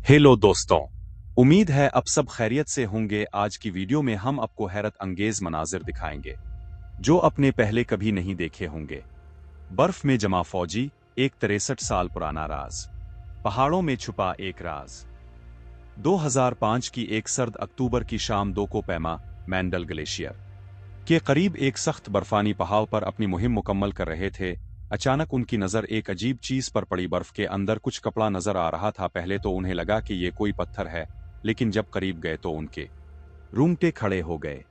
Hello दोस्तों, उम्मीद है अब सब खैरियत से होंगे। आज की वीडियो में हम आपको हैरत अंगेज मनाजिर दिखाएंगे जो अपने पहले कभी नहीं देखे होंगे। बर्फ में जमा फौजी, एक 63 साल पुराना राज। पहाड़ों में छुपा एक राज। 2005 की एक सर्द अक्टूबर की शाम दोकोपैमा मैंडल ग्लेशियर के करीब एक सख्त बर्फानी पहाड़ पर अपनी मुहिम मुकम्मल कर रहे थे। अचानक उनकी नज़र एक अजीब चीज पर पड़ी। बर्फ के अंदर कुछ कपड़ा नजर आ रहा था। पहले तो उन्हें लगा कि ये कोई पत्थर है, लेकिन जब करीब गए तो उनके रूंगटे खड़े हो गए।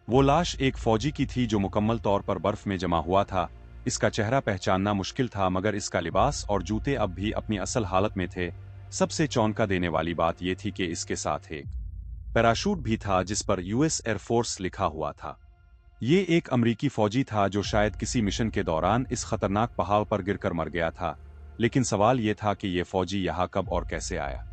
वो लाश एक फौजी की थी जो मुकम्मल तौर पर बर्फ में जमा हुआ था। इसका चेहरा पहचानना मुश्किल था, मगर इसका लिबास और जूते अब भी अपनी असल हालत में थे। सबसे चौंका देने वाली बात यह थी कि इसके साथ एक पैराशूट भी था जिस पर यूएस एयरफोर्स लिखा हुआ था। ये एक अमरीकी फौजी था जो शायद किसी मिशन के दौरान इस खतरनाक पहाड़ पर गिरकर मर गया था। लेकिन सवाल ये था कि ये फौजी यहाँ कब और कैसे आया।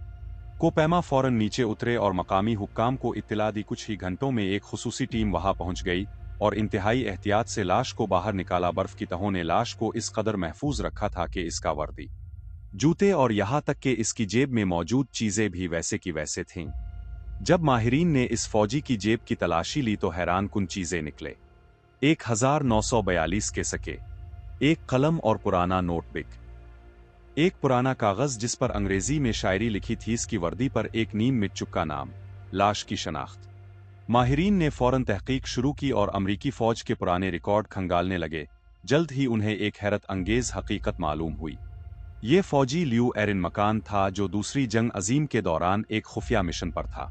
कोपैमा फौरन नीचे उतरे और मकामी हुक्काम को इत्तला दी। कुछ ही घंटों में एक खुसूसी टीम वहां पहुंच गई और इंतहाई एहतियात से लाश को बाहर निकाला। बर्फ की तहों ने लाश को इस कदर महफूज रखा था कि इसका वर्दी, जूते और यहाँ तक कि इसकी जेब में मौजूद चीजें भी वैसे की वैसे थीं। जब माहिरीन ने इस फौजी की जेब की तलाशी ली तो हैरान कुन चीजें निकले। 1942 के सके, एक कलम और पुराना नोटबुक, एक पुराना कागज जिस पर अंग्रेजी में शायरी लिखी थी। इसकी वर्दी पर एक नीम मिट चुका नाम, लाश की शनाख्त। माहिरीन ने फौरन तहकीक शुरू की और अमरीकी फौज के पुराने रिकॉर्ड खंगालने लगे। जल्द ही उन्हें एक हैरत अंगेज हकीकत मालूम हुई। ये फौजी लियू एरिन मकान था जो दूसरी जंग अजीम के दौरान एक खुफिया मिशन पर था।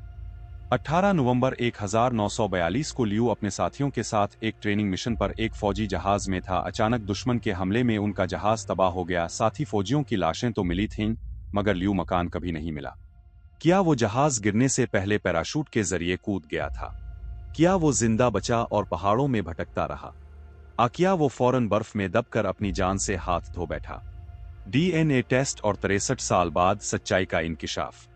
18 नवंबर 1942 को लियू अपने साथियों के साथ एक ट्रेनिंग मिशन पर एक फौजी जहाज में था। अचानक दुश्मन के हमले में उनका जहाज तबाह हो गया। साथी फौजियों की लाशें तो मिली थीं, मगर लियू मकान कभी नहीं मिला। क्या वो जहाज गिरने से पहले पैराशूट के जरिए कूद गया था? क्या वो जिंदा बचा और पहाड़ों में भटकता रहा? क्या वो फौरन बर्फ में दबकर अपनी जान से हाथ धो बैठा? डीएनए टेस्ट और 63 साल बाद सच्चाई का इंकिशाफ।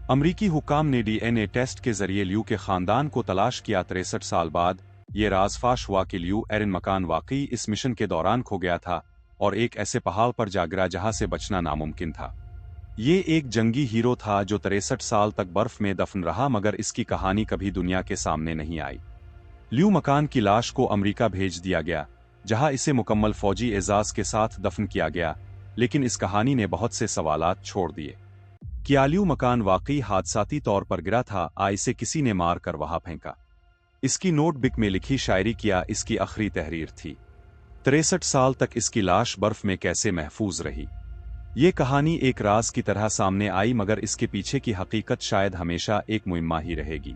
अमरीकी हुक्काम ने डीएनए टेस्ट के जरिए लियू के खानदान को तलाश किया। 63 साल बाद ये राज फाश हुआ कि लियू एरिन मकान वाकई इस मिशन के दौरान खो गया था और एक ऐसे पहाड़ पर जा गिरा जहां से बचना नामुमकिन था। ये एक जंगी हीरो था जो 63 साल तक बर्फ में दफन रहा, मगर इसकी कहानी कभी दुनिया के सामने नहीं आई। लियू मकान की लाश को अमरीका भेज दिया गया, जहां इसे मुकम्मल फौजी एजाज के साथ दफन किया गया। लेकिन इस कहानी ने बहुत से सवालात छोड़ दिए। क्या लियू मकान वाकई हादसाती तौर पर गिरा था? इसे किसी ने मार कर वहां फेंका? इसकी नोटबुक में लिखी शायरी क्या इसकी आखिरी तहरीर थी? 63 साल तक इसकी लाश बर्फ में कैसे महफूज रही? ये कहानी एक राज की तरह सामने आई, मगर इसके पीछे की हकीकत शायद हमेशा एक मुइम्मा ही रहेगी।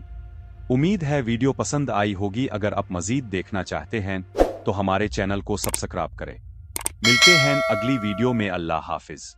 उम्मीद है वीडियो पसंद आई होगी। अगर आप मजीद देखना चाहते हैं तो हमारे चैनल को सब्सक्राइब करें। मिलते हैं अगली वीडियो में। अल्लाह हाफिज।